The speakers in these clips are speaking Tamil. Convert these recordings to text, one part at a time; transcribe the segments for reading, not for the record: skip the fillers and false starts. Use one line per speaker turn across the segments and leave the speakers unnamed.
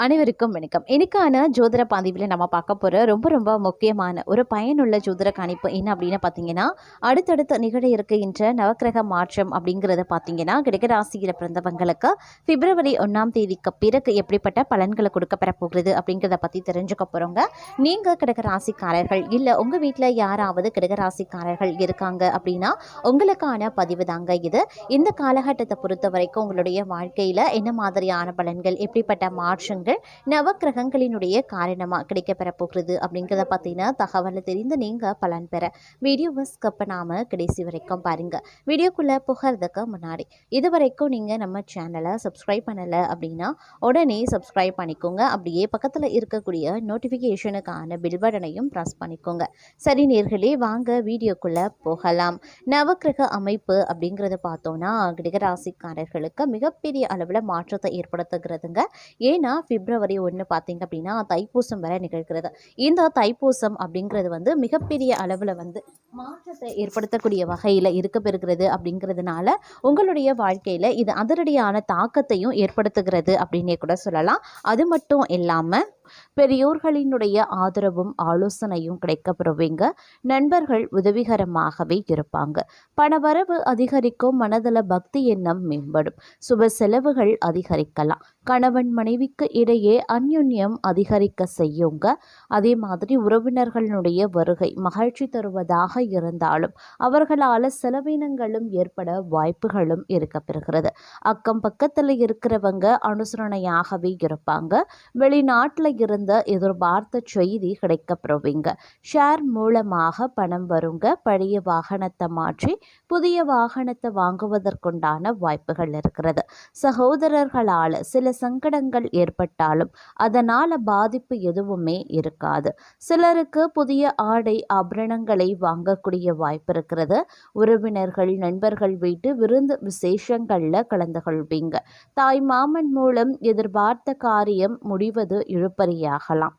அனைவருக்கும் வணக்கம். இன்னைக்கான ஜோதிட பதிவில் நம்ம பார்க்க போகிற ரொம்ப ரொம்ப முக்கியமான ஒரு பயனுள்ள ஜோதிட கணிப்பு என்ன அப்படின்னு பார்த்தீங்கன்னா, அடுத்தடுத்து நிகழ இருக்கின்ற நவக்கிரக மாற்றம் அப்படிங்கிறத பார்த்தீங்கன்னா, கடகராசியில் பிறந்தவங்களுக்கு பிப்ரவரி 1ஆம் தேதிக்கு பிறகு எப்படிப்பட்ட பலன்களை கொடுக்கப்பெற போகிறது அப்படிங்கிறத பற்றி தெரிஞ்சுக்க போகிறோங்க. நீங்கள் கடகராசிக்காரர்கள் இல்லை உங்கள் வீட்டில் யாராவது கடகராசிக்காரர்கள் இருக்காங்க அப்படின்னா உங்களுக்கான பதிவு தாங்க இது. இந்த காலகட்டத்தை பொறுத்த வரைக்கும் உங்களுடைய வாழ்க்கையில் என்ன மாதிரியான பலன்கள், எப்படிப்பட்ட மாற்றங்கள் நவக்கிரகங்களினுடைய காரணமாக கிடைக்கப்பெற போகிறது அப்படிங்கிறத பார்த்தீங்கன்னா தகவலை தெரிந்து நீங்கள் பலன் பெற வீடியோவை ஸ்கிப் பண்ணாமல் கடைசி வரைக்கும் பாருங்கள். வீடியோக்குள்ளே போகிறதுக்கு முன்னாடி இது வரைக்கும் நீங்கள் நம்ம சேனலை சப்ஸ்கிரைப் பண்ணலை அப்படின்னா உடனே சப்ஸ்கிரைப் பண்ணிக்கோங்க. அப்படியே பக்கத்தில் இருக்கக்கூடிய நோட்டிஃபிகேஷனுக்கான பில் பட்டனையும் ப்ரெஸ் பண்ணிக்கோங்க. சரி நேர்களே, வாங்க வீடியோக்குள்ளே போகலாம். நவக்கிரக அமைப்பு அப்படிங்கிறத பார்த்தோன்னா கடகராசிக்காரர்களுக்கு மிகப்பெரிய அளவில் மாற்றத்தை ஏற்படுத்துகிறதுங்க. ஏன்னா பிப்ரவரி 1 பார்த்தீங்க அப்படின்னா தைப்பூசம் வரை நிகழ்கிறது. இந்த தைப்பூசம் அப்படிங்கிறது மிகப்பெரிய அளவில் மாற்றத்தை ஏற்படுத்தக்கூடிய வகையில் இருக்க பெறுகிறது. அப்படிங்கிறதுனால உங்களுடைய வாழ்க்கையில் இது அதிரடியான தாக்கத்தையும் ஏற்படுத்துகிறது அப்படின்னே கூட சொல்லலாம். அது மட்டும் இல்லாமல் பெரியோர்களினுடைய ஆதரவும் ஆலோசனையும் கிடைக்கப்பெறுவீங்க. நண்பர்கள் உதவிகரமாகவே இருப்பாங்க. பணவரவு அதிகரிக்கும். மனதள பக்தி எண்ணம் மேம்படும். சுப செலவுகள் அதிகரிக்கலாம். கணவன் மனைவிக்கு இடையே அந்யுன்யம் அதிகரிக்க செய்யுங்க. அதே மாதிரி உறவினர்களுடைய வருகை மகிழ்ச்சி தருவதாக இருந்தாலும் அவர்களால் செலவினங்களும் ஏற்பட வாய்ப்புகளும் இருக்கப்பெறுகிறது. அக்கம் பக்கத்தில் இருக்கிறவங்க அனுசரணையாகவே இருப்பாங்க. வெளிநாட்டில் இருந்த எதிர்பார்த்த செய்தி கிடைக்கப்பெறுவீங்க. ஷேர் மூலமாக பணம் வருங்க. பழைய வாகனத்தை மாற்றி புதிய வாகனத்தை வாங்குவதற்குண்டான வாய்ப்புகள் இருக்கிறது. சகோதரர்களால் சில சங்கடங்கள் ஏற்பட்டாலும் அதனால் பாதிப்பு எதுவுமே இருக்காது. சிலருக்கு புதிய ஆடை ஆபரணங்களை வாங்கக்கூடிய வாய்ப்பு இருக்கிறது. உறவினர்கள் நண்பர்கள் வீட்டு விருந்து விசேஷங்களில் கலந்து கொள்வீங்க. தாய் மாமன் மூலம் எதிர்பார்த்த காரியம் முடிவது இழுபறியாகலாம்.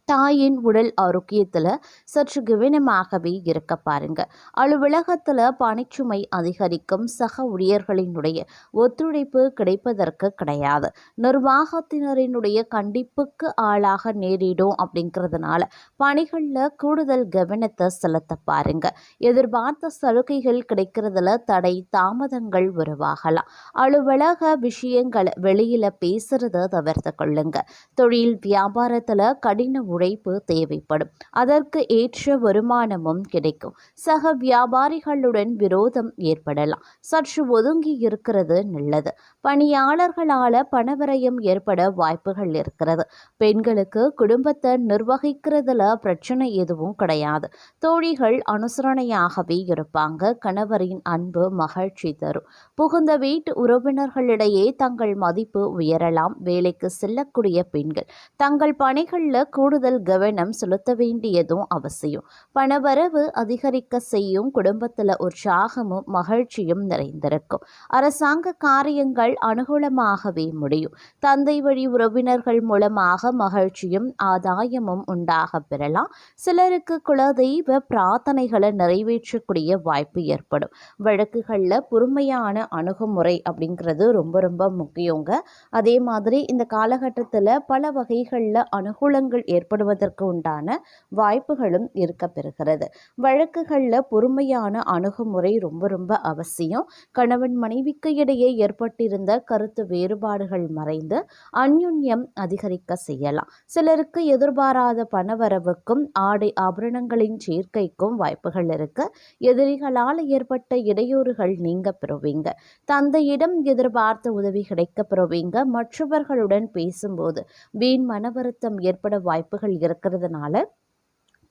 தாயின் உடல் ஆரோக்கியத்தில் சற்று கவனமாகவே இருக்க பாருங்க. அலுவலகத்தில் பணிச்சுமை அதிகரிக்கும். சக ஊழியர்களினுடைய ஒத்துழைப்பு கிடைப்பதற்கு கிடையாது. நிர்வாகத்தினரினுடைய கண்டிப்புக்கு ஆளாக நேரிடும். அப்படிங்கிறதுனால பணிகளில் கூடுதல் கவனத்தை செலுத்த பாருங்க. எதிர்பார்த்த சலுகைகள் கிடைக்கிறதுல தடை தாமதங்கள் உருவாகலாம். அலுவலக விஷயங்களை வெளியில பேசுறத தவிர்த்து கொள்ளுங்க. தொழில் வியாபாரத்தில் கடின உழைப்பு தேவைப்படும். அதற்கு ஏற்ற வருமானமும் கிடைக்கும். சக வியாபாரிகளுடன் விரோதம் ஏற்படலாம். சற்று ஒதுங்கி இருக்கிறது நல்லது. பணியாளர்களால பணவரையும் ஏற்பட வாய்ப்புகள் இருக்கிறது. பெண்களுக்கு குடும்பத்தை நிர்வகிக்கிறதுல பிரச்சனை எதுவும் கிடையாது. தோழிகள் அனுசரணையாகவே இருப்பாங்க. கணவரின் அன்பு மகிழ்ச்சி தரும். புகுந்த வீட்டு உறவினர்களிடையே தங்கள் மதிப்பு உயரலாம். வேலைக்கு செல்லக்கூடிய பெண்கள் தங்கள் பணிகளில் கூடுதல் கவனம் செலுத்த வேண்டியதும் அவசியம். பணவரவு அதிகரிக்க செய்யும். குடும்பத்தில் உற்சாகமும் மகிழ்ச்சியும் நிறைந்திருக்கும். அரசாங்க காரியங்கள் அனுகூலமாகவே முடியும். தந்தை வழி உறவினர்கள் மூலமாக மகிழ்ச்சியும் ஆதாயமும் உண்டாக பெறலாம். சிலருக்கு குலதெய்வ பிரார்த்தனைகளை நிறைவேற்றக்கூடிய வாய்ப்பு ஏற்படும். வழக்குகளில் பொறுமையான அணுகுமுறை அப்படிங்கிறது ரொம்ப ரொம்ப முக்கியங்க. அதே மாதிரி இந்த காலகட்டத்தில் பல வகைகளில் அனுகூலங்கள் ஏற்படுவதற்கு உண்டான வாய்ப்புகளும் இருக்க பெறுகிறது. வழக்குகளில் பொறுமையான அணுகுமுறை ரொம்ப ரொம்ப அவசியம். கணவன் மனைவிக்கு இடையே ஏற்பட்டிருந்த கருத்து வேறுபாடுகள் மறைந்து அந்யுன்யம் அதிகரிக்க செய்யலாம். சிலருக்கு எதிர்பாராத பணவரவுக்கும் ஆடை ஆபரணங்களின் சேர்க்கைக்கும் வாய்ப்புகள் இருக்கு. எதிரிகளால் ஏற்பட்ட இடையூறுகள் நீங்க பெறுவீங்க. தந்தையிடம் எதிர்பார்த்த உதவி கிடைக்க பெறுவீங்க. மற்றவர்களுடன் பேசும்போது வீண் மன வருத்தம் ஏற்பட வாய்ப்புகள் இருக்கிறதுனால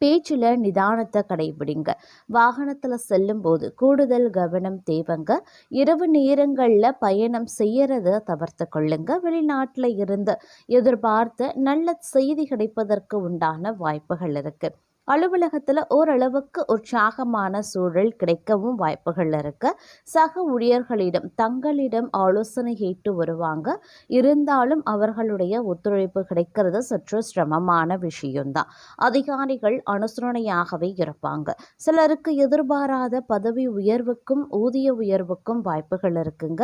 பேச்சில் நிதானத்தை கடைபிடிங்க. வாகனத்தில் செல்லும் போது கூடுதல் கவனம் தேவைங்க. இரவு நேரங்களில் பயணம் செய்யறத தவிர்த்து கொள்ளுங்க. வெளிநாட்டில் இருந்து எதிர்பார்த்த நல்ல செய்தி கிடைப்பதற்கு உண்டான வாய்ப்புகள் இருக்கு. அலுவலகத்தில் ஓரளவுக்கு உற்சாகமான சூழல் கிடைக்கவும் வாய்ப்புகள் இருக்கு. சக ஊழியர்களிடம் தங்களிடம் ஆலோசனை கேட்டு வருவாங்க. இருந்தாலும் அவர்களுடைய ஒத்துழைப்பு கிடைக்கிறது சற்று சிரமமான விஷயம்தான். அதிகாரிகள் அனுசரணையாகவே இருப்பாங்க. சிலருக்கு எதிர்பாராத பதவி உயர்வுக்கும் ஊதிய உயர்வுக்கும் வாய்ப்புகள் இருக்குங்க.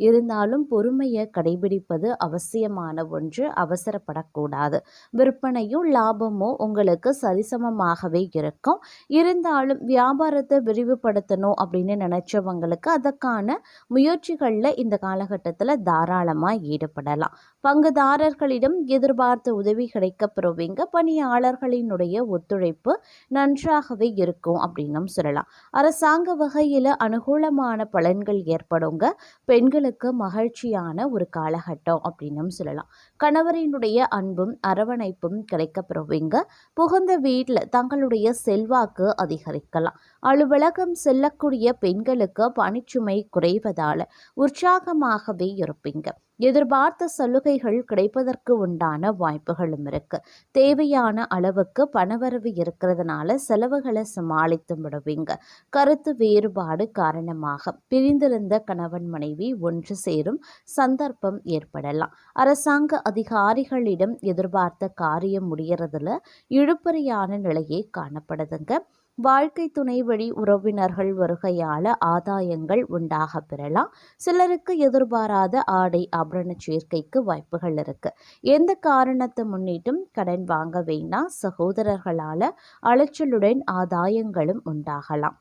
இருந்தாலும் பொறுமையை கடைபிடிப்பது அவசியமான ஒன்று. அவசரப்படக்கூடாது. விற்பனையோ லாபமோ உங்களுக்கு சரிசமமாகவே இருக்கும். இருந்தாலும் வியாபாரத்தை விரிவுபடுத்தணும் அப்படின்னு நினைச்சவங்களுக்கு அதற்கான முயற்சிகளில் இந்த காலகட்டத்தில் தாராளமாக ஈடுபடலாம். பங்குதாரர்களிடம் எதிர்பார்த்த உதவி கிடைக்க பெறுவீங்க. பணியாளர்களினுடைய ஒத்துழைப்பு நன்றாகவே இருக்கும் அப்படின்னும் சொல்லலாம். அரசாங்க வகையில் அனுகூலமான பலன்கள் ஏற்படுங்க. பெண்களுக்கு மகிழ்ச்சியான ஒரு காலகட்டம் அப்படின்னும் சொல்லலாம். கணவரினுடைய அன்பும் அரவணைப்பும் கிடைக்க பெறுவீங்க. புகுந்த வீட்டில் தங்களுடைய செல்வாக்கு அதிகரிக்கலாம். அலுவலகம் செல்லக்கூடிய பெண்களுக்கு பணிச்சுமை குறைவதால் உற்சாகமாகவே இருப்பீங்க. எதிர்பார்த்த சலுகைகள் கிடைப்பதற்கு உண்டான வாய்ப்புகளும் இருக்கு. தேவையான அளவுக்கு பணவரவு இருக்கிறதுனால செலவுகளை சமாளித்து விடுவீங்க. கருத்து வேறுபாடு காரணமாக பிரிந்திருந்த கணவன் மனைவி ஒன்று சேரும் சந்தர்ப்பம் ஏற்படலாம். அரசாங்க அதிகாரிகளிடம் எதிர்பார்த்த காரியம் முடியறதுல இழுபறியான நிலையே காணப்படுதுங்க. வாழ்க்கை துணை வழி உறவினர்கள் வருகையால ஆதாயங்கள் உண்டாக பெறலாம். சிலருக்கு எதிர்பாராத ஆடை ஆபரண சேர்க்கைக்கு வாய்ப்புகள் இருக்கு. எந்த காரணத்தை முன்னிட்டும் கடன் வாங்க வேண்டாம். சகோதரர்களால அலைச்சலுடன் ஆதாயங்களும் உண்டாகலாம்.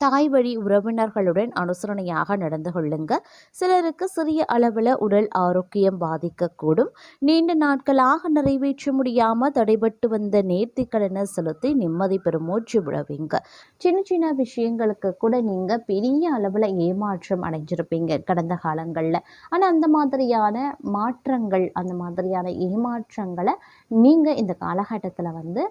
தாய் வழி உறவினர்களுடன் அனுசரணையாக நடந்து கொள்ளுங்க. சிலருக்கு சிறிய அளவில் உடல் ஆரோக்கியம் பாதிக்கக்கூடும். நீண்ட நாட்களாக நிறைவேற்ற முடியாமல் தடைபட்டு வந்த நேர்த்திக்கடனை செலுத்தி நிம்மதி பெருமூச்சு விடுவீங்க. சின்ன சின்ன விஷயங்களுக்கு கூட நீங்கள் பெரிய அளவில் ஏமாற்றம் அடைஞ்சிருப்பீங்க கடந்த காலங்களில். ஆனால் அந்த மாதிரியான மாற்றங்கள், அந்த மாதிரியான ஏமாற்றங்களை நீங்கள் இந்த காலகட்டத்தில்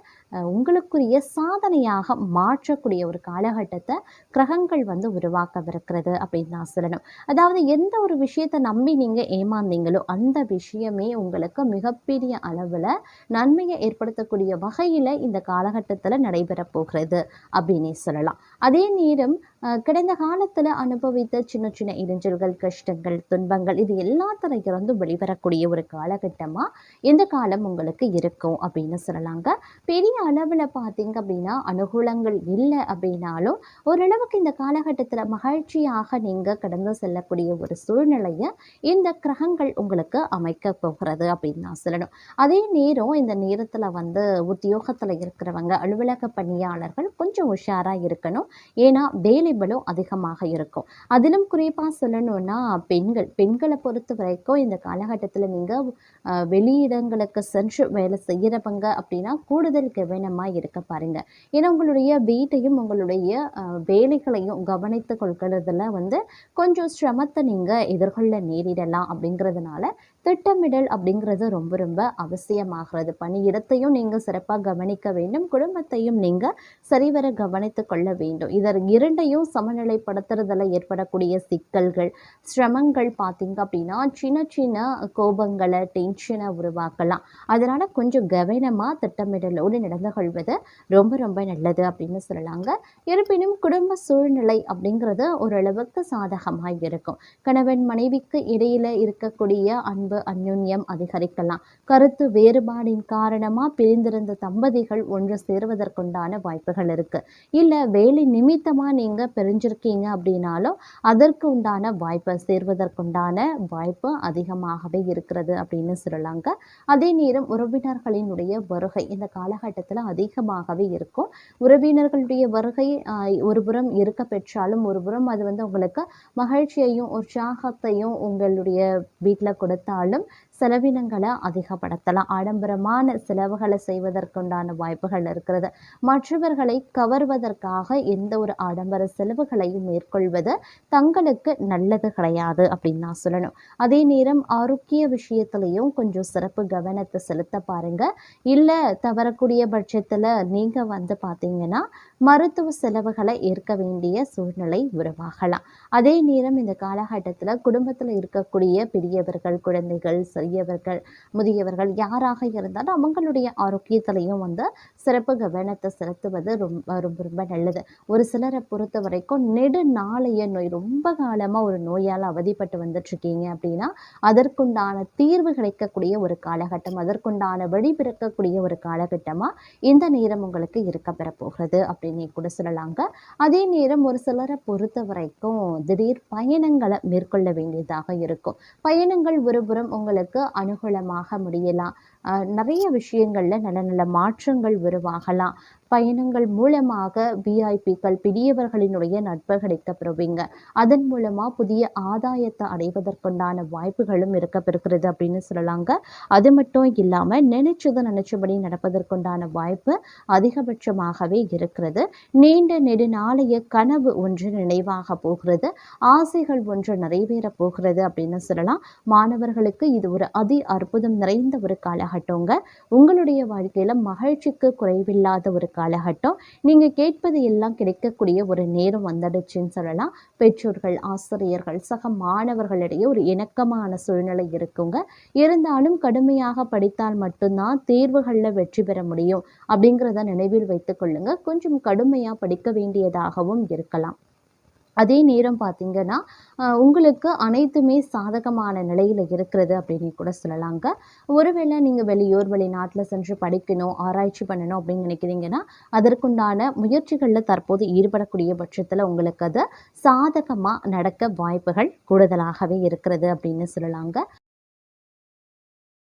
உங்களுக்குரிய சாதனையாக மாற்றக்கூடிய ஒரு காலகட்டத்தை கிரகங்கள் உருவாக்கவிருக்கிறது அப்படின்னு நான் சொல்லணும். அதாவது எந்த ஒரு விஷயத்தை நம்பி நீங்கள் ஏமாந்தீங்களோ அந்த விஷயமே உங்களுக்கு மிகப்பெரிய அளவில் நன்மையை ஏற்படுத்தக்கூடிய வகையில் இந்த காலகட்டத்தில் நடைபெறப் போகிறது அப்படின்னே சொல்லலாம். அதே நேரம் கடந்த காலத்தில் அனுபவித்த சின்ன சின்ன இடைஞ்சல்கள், கஷ்டங்கள், துன்பங்கள் இது எல்லாத்துல இருந்து வெளிவரக்கூடிய ஒரு காலகட்டமாக இந்த காலம் உங்களுக்கு இருக்கும் அப்படின்னு சொல்லலாங்க. பெரிய அளவில் பார்த்தீங்க அப்படின்னா அனுகூலங்கள் இல்லை அப்படின்னாலும் ஓரளவுக்கு இந்த காலகட்டத்தில் மகிழ்ச்சியாக நீங்கள் கடந்து செல்லக்கூடிய ஒரு சூழ்நிலையை இந்த கிரகங்கள் உங்களுக்கு அமைக்க போகிறது அப்படின்னு நான் சொல்லணும். அதே நேரம் இந்த நேரத்தில் உத்தியோகத்தில் இருக்கிறவங்க, அலுவலக பணியாளர்கள் கொஞ்சம் உஷாராக இருக்கணும். ஏன்னா வேலைகளும் அதிகமாக இருக்கும். அதிலும் குறிப்பாக சொல்லணும்னா பெண்களை பொறுத்த வரைக்கும் இந்த காலகட்டத்தில் நீங்கள் வெளியிடங்களுக்கு சென்று வேலை செய்கிறவங்க அப்படின்னா கூடுதல் கவனமாக இருக்க பாருங்க. ஏன்னா உங்களுடைய வீட்டையும் உங்களுடைய வேலைகளையும் கவனித்து கொள்கிறதுல கொஞ்சம் சிரமத்தை நீங்கள் எதிர்கொள்ள நேரிடலாம். அப்படிங்கிறதுனால திட்டமிடல் அப்படிங்கிறது ரொம்ப ரொம்ப அவசியமாகிறது. பணியிடத்தையும் நீங்கள் சிறப்பாக கவனிக்க வேண்டும். குடும்பத்தையும் நீங்கள் சரிவர கவனித்து கொள்ள வேண்டும். இரண்டையும் சமநிலைப்படுத்துறதுல ஏற்படக்கூடிய சிக்கல்கள், சிரமங்கள் பார்த்தீங்க அப்படின்னா சின்ன சின்ன கோபங்களை, டென்ஷனை உருவாக்கலாம். அதனால கொஞ்சம் கவனமாக திட்டமிடலோடு நடந்து கொள்வது ரொம்ப ரொம்ப நல்லது அப்படின்னு சொல்லலாங்க. இருப்பினும் குடும்ப சூழ்நிலை அப்படிங்கிறது ஓரளவுக்கு சாதகமாக இருக்கும். கணவன் மனைவிக்கு இடையில இருக்கக்கூடிய அன்பு, அந்யோன்யம் அதிகரிக்கலாம். கருத்து வேறுபாடின் காரணமாக பிரிந்திருந்த தம்பதிகள் ஒன்று சேருவதற்குண்டான வாய்ப்புகள் இருக்கு. இல்லை வேலை நிமித்தமாக நீங்கள் பிரிஞ்சிருக்கீங்க அப்படின்னாலும் அதற்கு உண்டான வாய்ப்பை சேர்வதற்குண்டான வாய்ப்பு அதிகமாகவே இருக்கிறது அப்படின்னு சொல்லலாங்க. அதே நேரம் உறவினர்களினுடைய வருகை இந்த காலகட்டத்தில் அதிகமாகவே இருக்கும். உறவினர்களுடைய வருகை ஒருபுறம் இருக்க பெற்றாலும் ஒருபுறம் அது உங்களுக்கு மகிழ்ச்சியையும் உற்சாகத்தையும் உங்களுடைய வீட்டில் கொடுத்தாலும் செலவினங்களை அதிகப்படுத்தலாம். ஆடம்பரமான செலவுகளை செய்வதற்குண்டான வாய்ப்புகள் இருக்கிறது. மற்றவர்களை கவர்வதற்காக எந்த ஒரு ஆடம்பர செலவுகளையும் மேற்கொள்வது தங்களுக்கு நல்லது கிடையாது அப்படின்னு நான் சொல்லணும். அதே நேரம் ஆரோக்கிய விஷயத்திலையும் கொஞ்சம் சிறப்பு கவனத்தை செலுத்த பாருங்க. இல்லை தவறக்கூடிய பட்சத்தில் நீங்கள் பார்த்தீங்கன்னா மருத்துவ செலவுகளை ஏற்க வேண்டிய சூழ்நிலை உருவாகலாம். அதே நேரம் இந்த காலகட்டத்தில் குடும்பத்தில் இருக்கக்கூடிய பெரியவர்கள், குழந்தைகள் சரி இருக்கக்கூடியவர்கள், முதியவர்கள் யாராக இருந்தாலும் அவங்களுடைய ஆரோக்கியத்திலையும் வந்து சிறப்பு கவனத்தை செலுத்துவது ரொம்ப ரொம்ப ரொம்ப நல்லது. ஒரு சிலரை பொறுத்த வரைக்கும் நெடுநாளைய நோய், ரொம்ப காலமாக ஒரு நோயால் அவதிப்பட்டு வந்துட்டுருக்கீங்க அப்படின்னா, அதற்குண்டான தீர்வு கிடைக்கக்கூடிய ஒரு காலகட்டம், அதற்குண்டான வழி பிறக்கக்கூடிய ஒரு காலகட்டமாக இந்த நேரம் உங்களுக்கு இருக்க பெறப்போகிறது அப்படின்னு கூட சொல்லலாங்க. அதே நேரம் ஒரு சிலரை பொறுத்த வரைக்கும் திடீர் பயணங்களை மேற்கொள்ள வேண்டியதாக இருக்கும். பயணங்கள் ஒருபுறம் உங்களுக்கு அனுகூலமாக முடியலாம். நிறைய விஷயங்கள்ல நல்ல நல்ல மாற்றங்கள் உருவாகலாம். பயணங்கள் மூலமாக விஐபிக்கள் பெரியவர்களினுடைய நட்பு கிடைக்கப் பெறுவீங்க. அதன் மூலமா புதிய ஆதாயத்தை அடைவதற்குண்டான வாய்ப்புகளும் இருக்கப்பெறுகிறது அப்படின்னு சொல்லலாங்க. அது மட்டும் இல்லாம நினைச்சபடி நடப்பதற்குண்டான வாய்ப்பு அதிகபட்சமாகவே இருக்கிறது. நீண்ட நெடுநாளைய கனவு ஒன்று நினைவாக போகிறது. ஆசைகள் ஒன்று நிறைவேறப் போகிறது அப்படின்னு சொல்லலாம். மாணவர்களுக்கு இது ஒரு அற்புதம் நிறைந்த ஒரு காலகட்டங்க. உங்களுடைய வாழ்க்கையில மகிழ்ச்சிக்கு குறைவில்லாத ஒரு காலகட்டம். நீங்க கேட்பது எல்லாம் கிடைக்கக்கூடிய ஒரு நேரம் வந்துடுச்சுன்னு சொல்லலாம். பெற்றோர்கள், ஆசிரியர்கள், சக மாணவர்களிடையே ஒரு இணக்கமான சூழ்நிலை இருக்குங்க. இருந்தாலும் கடுமையாக படித்தால் மட்டும்தான் தேர்வுகளில் வெற்றி பெற முடியும் அப்படிங்கிறத நினைவில் வைத்துக் கொள்ளுங்க. கொஞ்சம் கடுமையா படிக்க வேண்டியதாகவும் இருக்கலாம். அதே நேரம் பார்த்தீங்கன்னா, உங்களுக்கு அனைத்துமே சாதகமான நிலையில இருக்கிறது அப்படின்னு கூட சொல்லலாங்க. ஒருவேளை நீங்க வெளியூர், வெளிநாட்டுல சென்று படிக்கணும், ஆராய்ச்சி பண்ணணும் அப்படின்னு நினைக்கிறீங்கன்னா, அதற்குண்டான முயற்சிகள்ல தற்போது ஈடுபடக்கூடிய பட்சத்துல உங்களுக்கு அது சாதகமா நடக்க வாய்ப்புகள் கூடுதலாகவே இருக்கிறது அப்படின்னு சொல்லலாங்க.